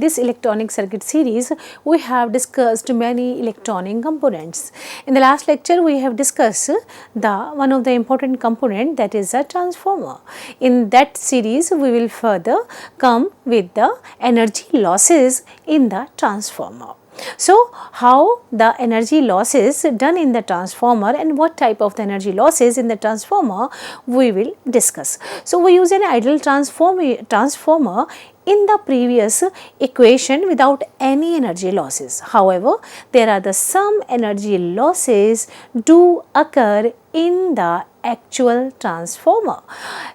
this electronic circuit series, we have discussed many electronic components. In the last lecture, we have discussed one of the important component, that is a transformer. In that series, we will further come with the energy losses in the transformer. So, how the energy losses done in the transformer and what type of the energy losses in the transformer we will discuss. So, we use an ideal transformer in the previous equation without any energy losses. However, there are some energy losses do occur in the actual transformer,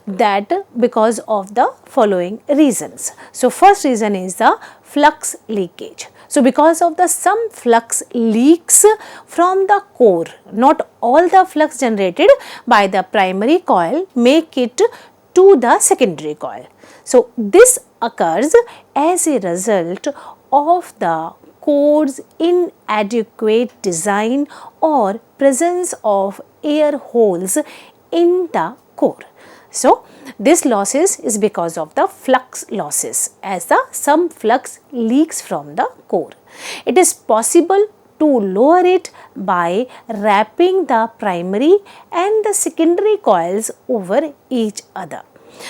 that because of the following reasons. So, first reason is the flux leakage. So, because of some flux leaks from the core, not all the flux generated by the primary coil make it to the secondary coil. So, this occurs as a result of the core's inadequate design or presence of air holes in the core. So, this losses is because of the flux losses, as some flux leaks from the core. It is possible to lower it by wrapping the primary and the secondary coils over each other.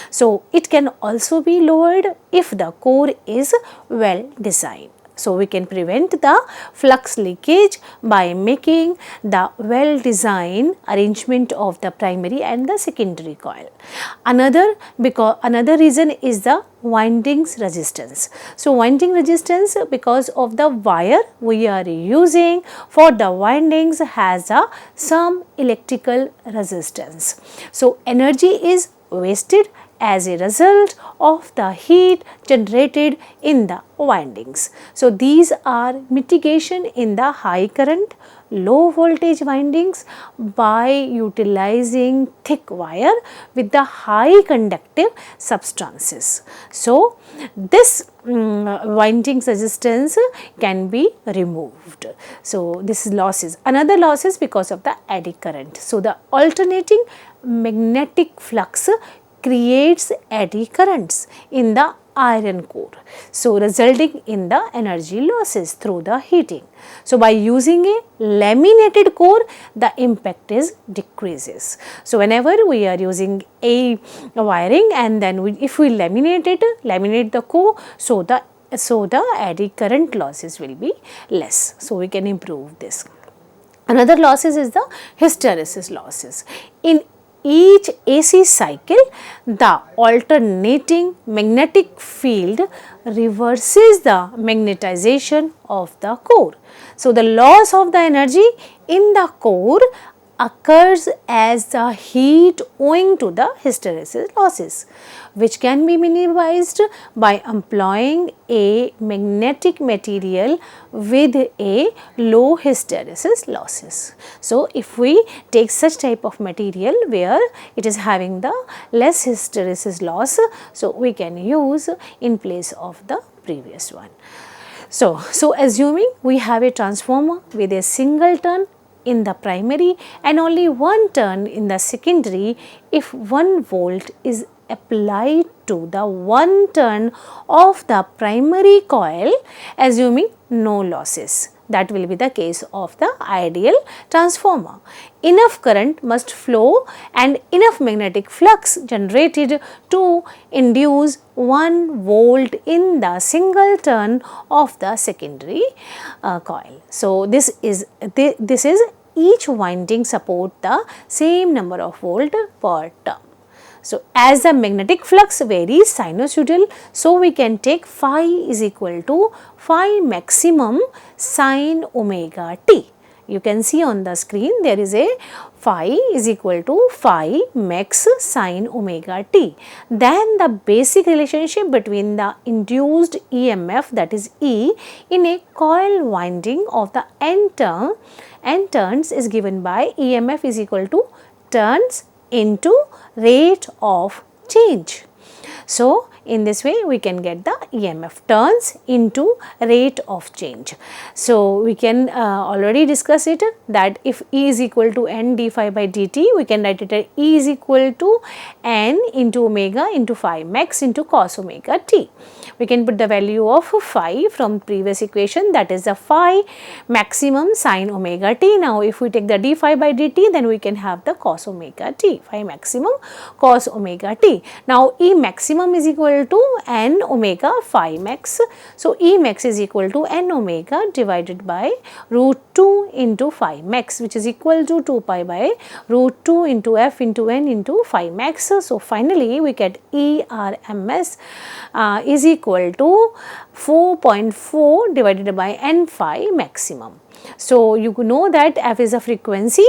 So, it can also be lowered if the core is well designed. So, we can prevent the flux leakage by making the well designed arrangement of the primary and the secondary coil. Another reason is the windings resistance. So, winding resistance, because of the wire we are using for the windings has some electrical resistance. So, energy is wasted as a result of the heat generated in the windings. So, these are mitigation in the high current, low voltage windings by utilizing thick wire with the high conductive substances. So, this windings resistance can be removed. So, this is losses. Another loss is because of the eddy current. So, the alternating magnetic flux creates eddy currents in the iron core, so resulting in the energy losses through the heating. So, by using a laminated core, the impact is decreases. So, whenever we are using a wiring and then if we laminate the core, so the eddy current losses will be less. So, we can improve this. Another losses is the hysteresis losses. In each AC cycle, the alternating magnetic field reverses the magnetization of the core. So, the loss of the energy in the core occurs as the heat owing to the hysteresis losses, which can be minimized by employing a magnetic material with a low hysteresis losses. So, if we take such type of material where it is having the less hysteresis loss, so we can use in place of the previous one. So assuming we have a transformer with a single turn in the primary and only one turn in the secondary, if 1 volt is applied to the one turn of the primary coil, assuming no losses. That will be the case of the ideal transformer. Enough current must flow and enough magnetic flux generated to induce 1 volt in the single turn of the secondary coil. So, this is each winding support the same number of volt per turn. So, as the magnetic flux varies sinusoidal, so we can take phi is equal to phi maximum sin omega t. You can see on the screen there is a phi is equal to phi max sin omega t. Then the basic relationship between the induced EMF, that is E, in a coil winding of the N turns is given by EMF is equal to turns into rate of change. So in this way we can get the EMF turns into rate of change. So we can already discuss it that if E is equal to n d phi by dt, we can write it as E is equal to n into omega into phi max into cos omega t. We can put the value of phi from previous equation, that is the phi maximum sin omega t. Now if we take the d phi by dt, then we can have the cos omega t, phi maximum cos omega t. Now E maximum is equal to n omega phi max. So E max is equal to n omega divided by root 2 into phi max, which is equal to 2 pi by root 2 into f into n into phi max. So finally we get ERMS is equal to 4.4 divided by n phi maximum. So you know that f is a frequency,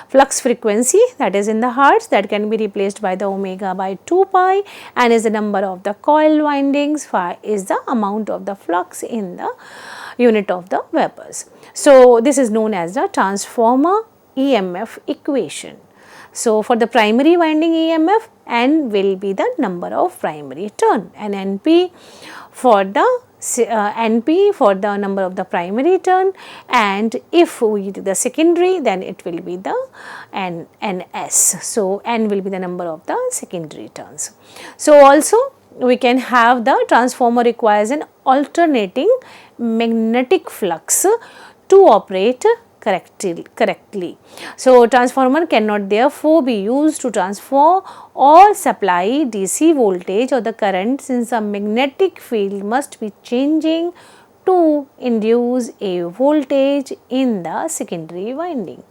flux frequency, that is in the hertz, that can be replaced by the omega by 2 pi, and is the number of the coil windings, phi is the amount of the flux in the unit of the vapors. So this is known as the transformer EMF equation. So for the primary winding EMF, N will be the number of primary turn, and NP for the NP for the number of the primary turn, and if we do the secondary, then it will be the NS. So N will be the number of the secondary turns. So also we can have the transformer requires an alternating magnetic flux to operate correctly. So transformer cannot therefore be used to transfer or supply DC voltage or the current, since a magnetic field must be changing to induce a voltage in the secondary winding.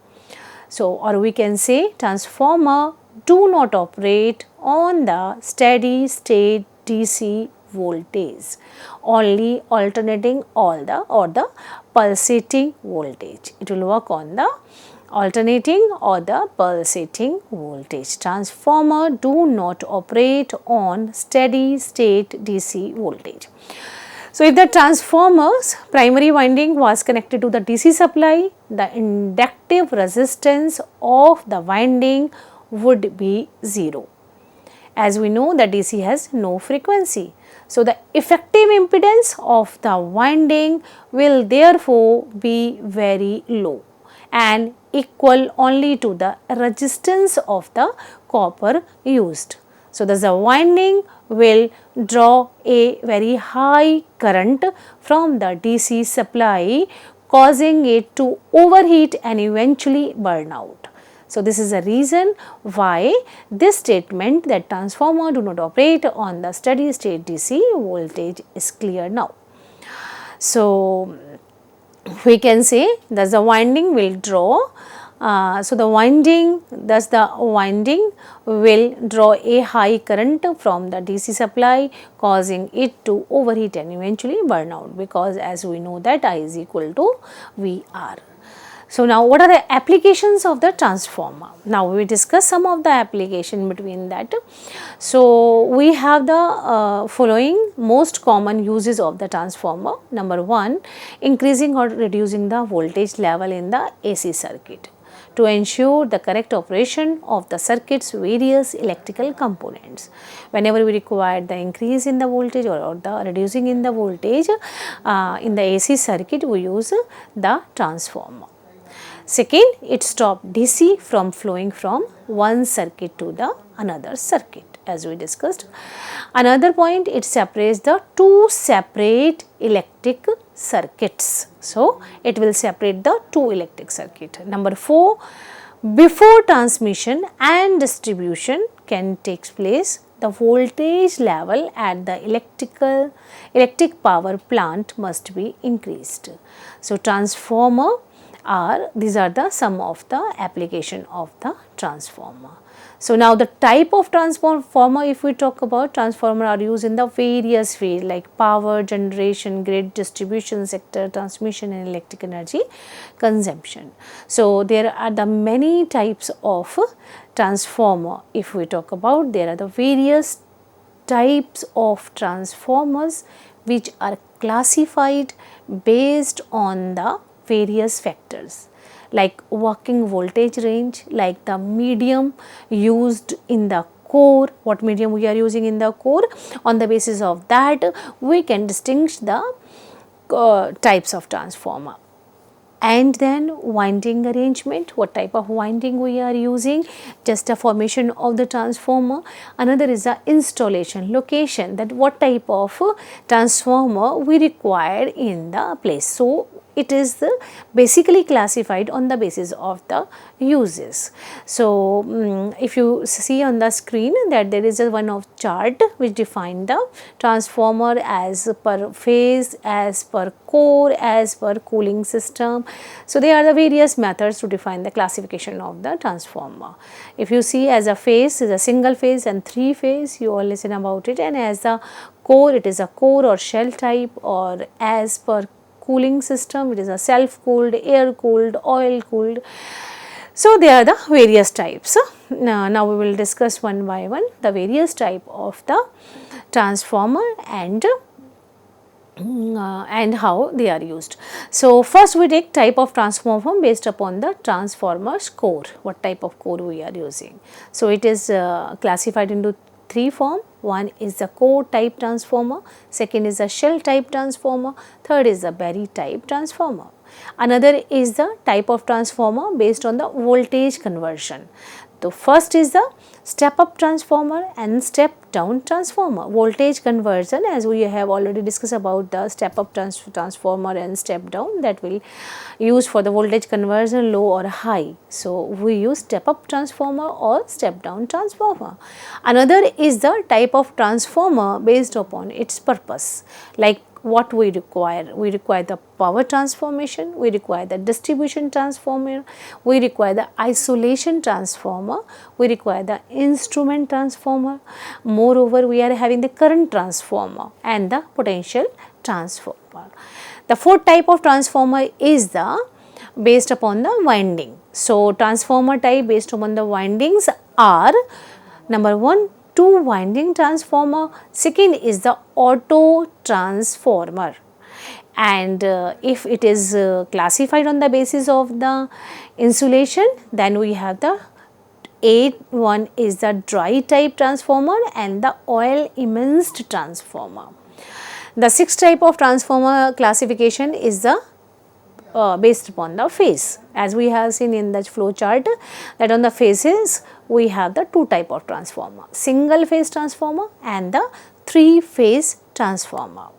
So or we can say transformer do not operate on the steady state DC voltage, only alternating or the pulsating voltage. It will work on the alternating or the pulsating voltage. Transformer do not operate on steady state DC voltage. So if the transformer's primary winding was connected to the DC supply, the inductive resistance of the winding would be 0. As we know, the DC has no frequency. So the effective impedance of the winding will therefore be very low and equal only to the resistance of the copper used. So thus the winding will draw a very high current from the DC supply, causing it to overheat and eventually burn out. So this is the reason why this statement that transformer do not operate on the steady state DC voltage is clear now. So we can say thus the winding will draw, the winding will draw a high current from the DC supply, causing it to overheat and eventually burn out, because as we know that I is equal to VR. So now what are the applications of the transformer? Now we discuss some of the application between that. So we have the following most common uses of the transformer. Number 1, increasing or reducing the voltage level in the AC circuit to ensure the correct operation of the circuit's various electrical components. Whenever we require the increase in the voltage or the reducing in the voltage in the AC circuit, we use the transformer. Second, it stops DC from flowing from one circuit to the another circuit, as we discussed. Another point, it separates the two separate electric circuits. So it will separate the two electric circuit. Number 4, before transmission and distribution can take place, the voltage level at the electric power plant must be increased. So transformer these are the some of the application of the transformer. So now the type of transformer, if we talk about, transformer are used in the various fields like power generation, grid distribution sector, transmission and electric energy consumption. So there are the many types of transformer. If we talk about, there are the various types of transformers which are classified based on the various factors like working voltage range, like the medium used in the core, what medium we are using in the core. On the basis of that, we can distinguish the types of transformer. And then winding arrangement, what type of winding we are using, just a formation of the transformer. Another is the installation, location, that what type of transformer we require in the place. So it is basically classified on the basis of the uses. So if you see on the screen that there is a one of chart which define the transformer as per phase, as per core, as per cooling system. So there are the various methods to define the classification of the transformer. If you see as a phase is a single phase and three phase, you all listen about it, and as a core it is a core or shell type, or as per cooling system it is a self cooled, air cooled, oil cooled. So there are the various types. Now we will discuss one by one the various type of the transformer and how they are used. So first we take type of transformer based upon the transformer's core, what type of core we are using. So it is classified into three form. One is the core type transformer, second is the shell type transformer, third is the berry type transformer. Another is the type of transformer based on the voltage conversion. The first is the step up transformer and step down transformer. Voltage conversion, as we have already discussed about the step up transformer and step down, that will use for the voltage conversion low or high. So we use step up transformer or step down transformer. Another is the type of transformer based upon its purpose, like what we require. We require the power transformation, we require the distribution transformer, we require the isolation transformer, we require the instrument transformer. Moreover, we are having the current transformer and the potential transformer. The fourth type of transformer is the based upon the winding. So transformer type based upon the windings are number one, two winding transformer, second is the auto transformer, and if it is classified on the basis of the insulation, then we have the one is the dry type transformer and the oil immersed transformer. The sixth type of transformer classification is the based upon the phase, as we have seen in the flow chart that on the phases we have the two type of transformer, single phase transformer and the three phase transformer.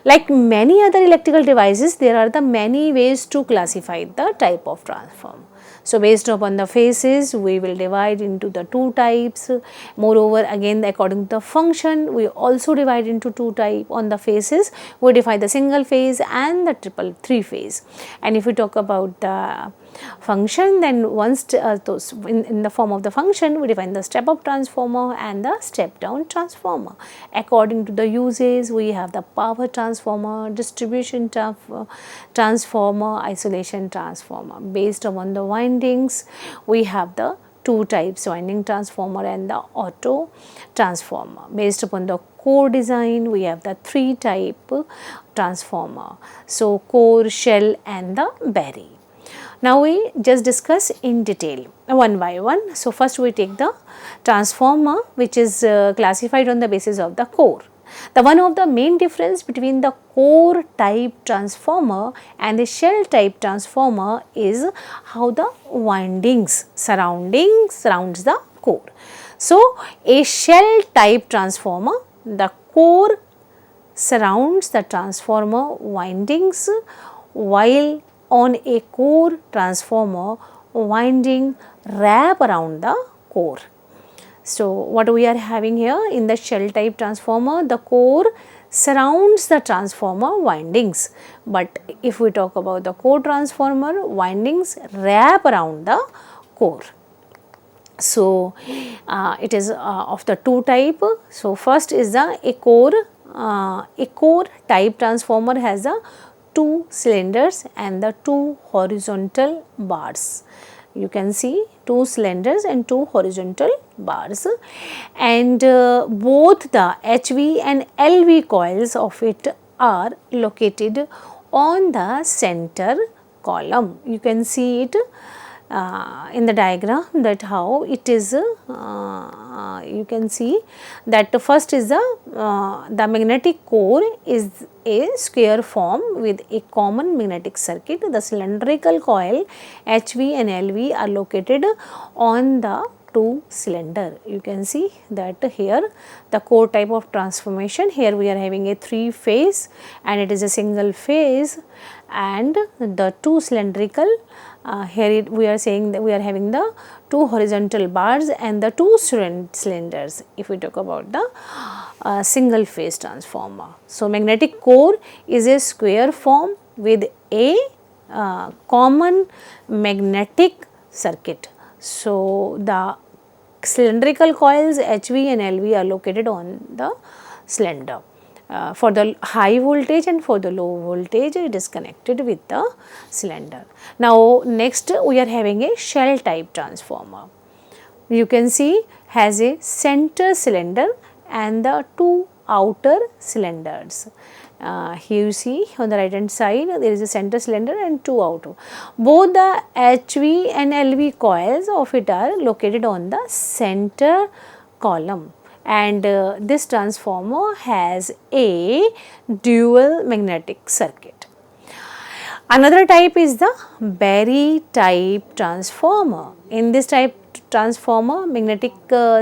Like many other electrical devices, there are the many ways to classify the type of transformer. So based upon the phases, we will divide into the two types. Moreover, again according to the function, we also divide into two types. On the phases, we define the single phase and the three phase. And if we talk about the function, then once in the form of the function, we define the step up transformer and the step down transformer. According to the uses, we have the power transformer, distribution transformer, isolation transformer. Based upon the windings, we have the two types, winding transformer and the auto transformer. Based upon the core design, we have the three type transformer. So core, shell and the berry. Now we just discuss in detail one by one. So first we take the transformer which is classified on the basis of the core. The one of the main difference between the core type transformer and the shell type transformer is how the windings surrounds the core. So a shell type transformer, the core surrounds the transformer windings, while on a core transformer, winding wrap around the core. So what we are having here in the shell type transformer, the core surrounds the transformer windings, but if we talk about the core transformer, windings wrap around the core. So it is of the two type. So first is the a core type transformer has the two cylinders and the two horizontal bars. You can see two cylinders and two horizontal bars, and both the HV and LV coils of it are located on the center column. You can see it in the diagram that how it is you can see that the first is the magnetic core is a square form with a common magnetic circuit. The cylindrical coil HV and LV are located on the two cylinder. You can see that here the core type of transformation, here we are having a 3 phase and it is a single phase, and the two cylindrical here we are saying that we are having the two horizontal bars and the two cylinders if we talk about the single phase transformer. So, magnetic core is a square form with a common magnetic circuit. So, the cylindrical coils HV and LV are located on the cylinder. For the high voltage and for the low voltage it is connected with the cylinder. Now, next we are having a shell type transformer. You can see has a center cylinder and the two outer cylinders. Here you see on the right hand side there is a center cylinder and two outer. Both the HV and LV coils of it are located on the center column, and this transformer has a dual magnetic circuit. Another type is the Berry type transformer. In this type transformer, magnetic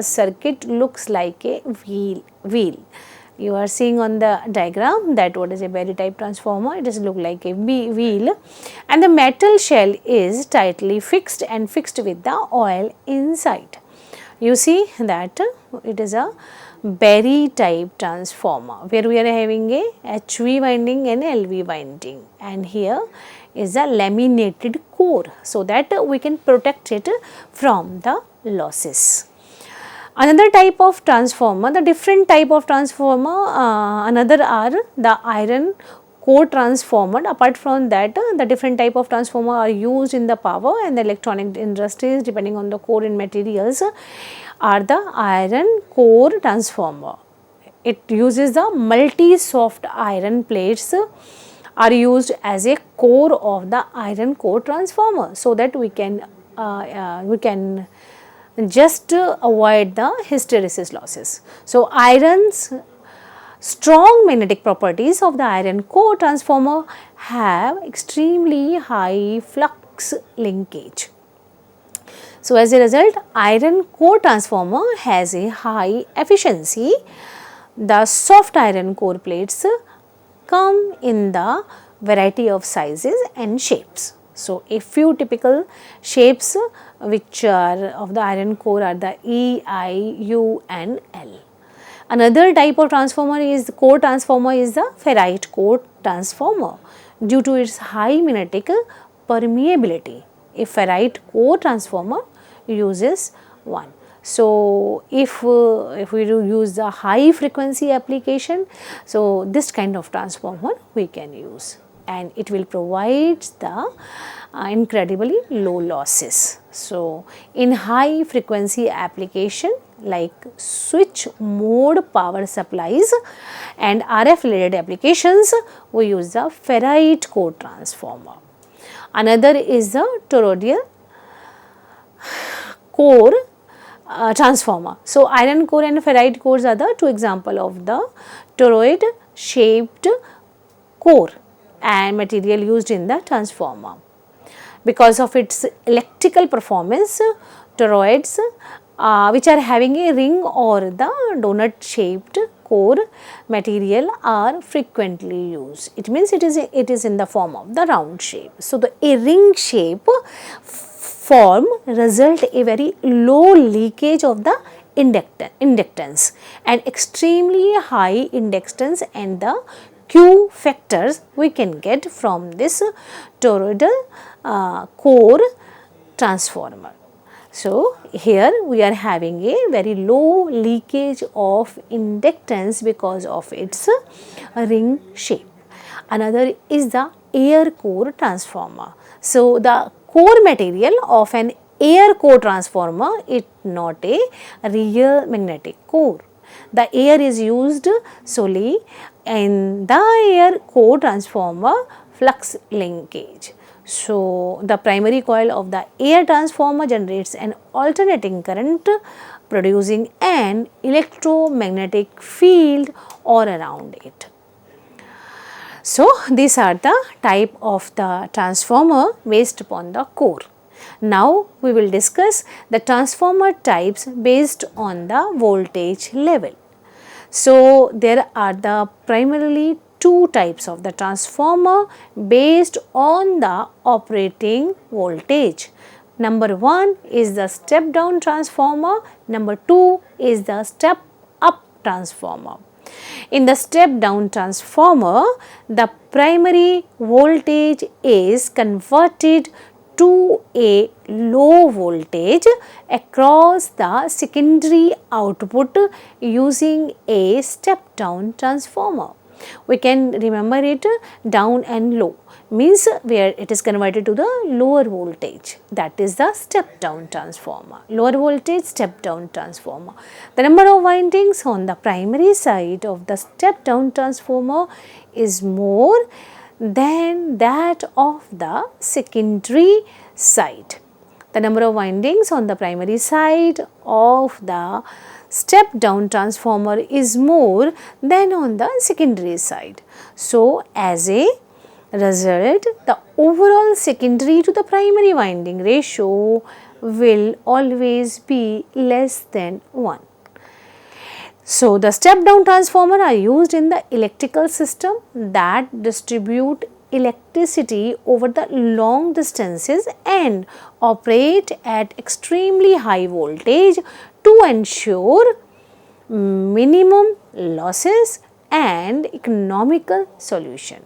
circuit looks like a wheel. You are seeing on the diagram that what is a Berry type transformer, it does look like a wheel, and the metal shell is tightly fixed and fixed with the oil inside. You see that it is a Berry type transformer where we are having a HV winding and LV winding, and here is a laminated core so that we can protect it from the losses. Another type of transformer, the different type of transformer, another are the iron core transformer. Apart from that, the different type of transformer are used in the power and the electronic industries depending on the core and materials are the iron core transformer. It uses the multi-soft iron plates are used as a core of the iron core transformer so that we can just avoid the hysteresis losses. So, iron's strong magnetic properties of the iron core transformer have extremely high flux linkage. So, as a result, iron core transformer has a high efficiency. The soft iron core plates come in the variety of sizes and shapes. So, a few typical shapes which are of the iron core are the E, I, U and L. Another type of transformer is the core transformer is the ferrite core transformer due to its high magnetic permeability. A ferrite core transformer uses one. So, if we do use the high frequency application, so this kind of transformer we can use, and it will provide the incredibly low losses. So, in high frequency application like switch mode power supplies and RF related applications, we use the ferrite core transformer. Another is the toroidal core transformer. So, iron core and ferrite cores are the two examples of the toroid shaped core and material used in the transformer. Because of its electrical performance, toroids which are having a ring or the donut shaped core material are frequently used. It means it is in the form of the round shape. So, a ring shape form result a very low leakage of the inductance and extremely high inductance, and the Q factors we can get from this toroidal core transformer. So, here we are having a very low leakage of inductance because of its ring shape. Another is the air core transformer. So, the core material of an air core transformer is not a real magnetic core. The air is used solely in the air core transformer flux linkage. So, the primary coil of the air transformer generates an alternating current producing an electromagnetic field all around it. So, these are the type of the transformer based upon the core. Now, we will discuss the transformer types based on the voltage level. So, there are the primarily two types of the transformer based on the operating voltage. Number 1 is the step down transformer, number 2 is the step up transformer. In the step down transformer, the primary voltage is converted to a low voltage across the secondary output using a step down transformer. We can remember it down and low means where it is converted to the lower voltage, that is the step down transformer, lower voltage step down transformer. The number of windings on the primary side of the step down transformer is more than that of the secondary side. The number of windings on the primary side of the step down transformer is more than on the secondary side. So, as a result, the overall secondary to the primary winding ratio will always be less than 1. So, the step down transformer are used in the electrical system that distribute electricity over the long distances and operate at extremely high voltage to ensure minimum losses and economical solution.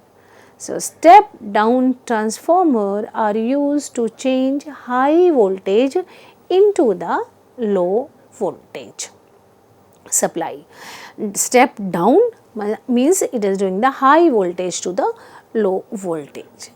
So, step down transformer are used to change high voltage into the low voltage supply. Step down means it is doing the high voltage to the low voltage.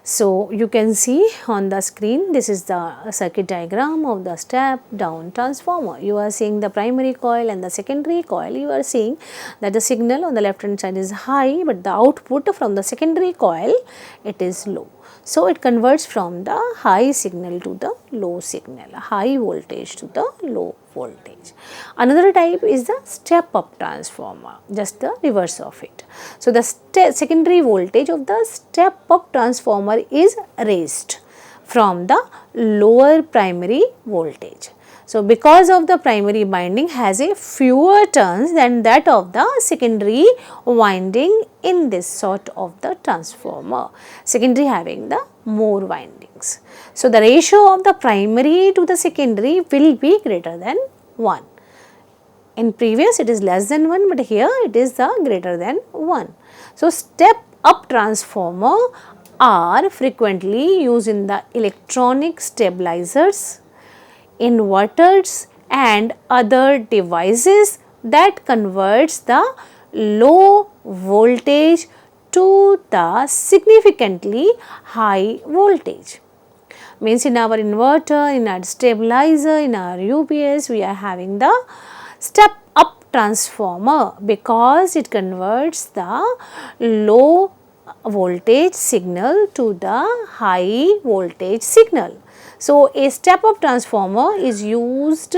So, you can see on the screen, this is the circuit diagram of the step down transformer. You are seeing the primary coil and the secondary coil. You are seeing that the signal on the left hand side is high, but the output from the secondary coil, it is low. So, it converts from the high signal to the low signal, high voltage to the low voltage. Another type is the step up transformer, just the reverse of it. So, the secondary voltage of the step up transformer is raised from the lower primary voltage. So, because of the primary winding has a fewer turns than that of the secondary winding in this sort of the transformer, secondary having the more windings. So, the ratio of the primary to the secondary will be greater than 1. In previous it is less than 1, but here it is the greater than 1. So, step up transformer are frequently used in the electronic stabilizers, inverters and other devices that converts the low voltage to the significantly high voltage. Means in our inverter, in our stabilizer, in our UPS, we are having the step up transformer because it converts the low voltage signal to the high voltage signal. So, a step up transformer is used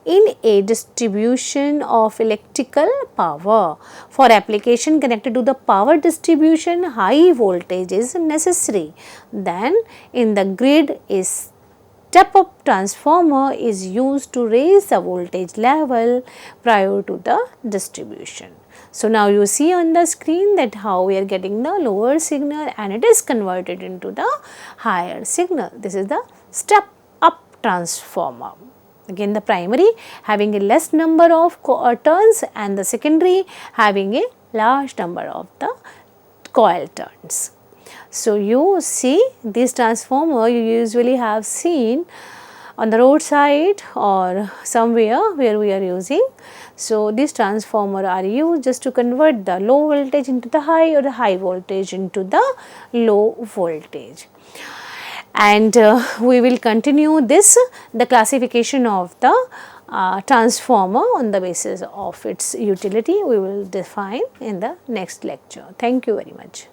in a distribution of electrical power. For application connected to the power distribution, high voltage is necessary. Then in the grid, a step up transformer is used to raise the voltage level prior to the distribution. So, now you see on the screen that how we are getting the lower signal and it is converted into the higher signal. This is the step up transformer. Again, the primary having a less number of turns and the secondary having a large number of the coil turns. So, you see this transformer you usually have seen on the roadside or somewhere where we are using. So, these transformer are used just to convert the low voltage into the high or the high voltage into the low voltage. And we will continue the classification of the transformer on the basis of its utility we will define in the next lecture. Thank you very much.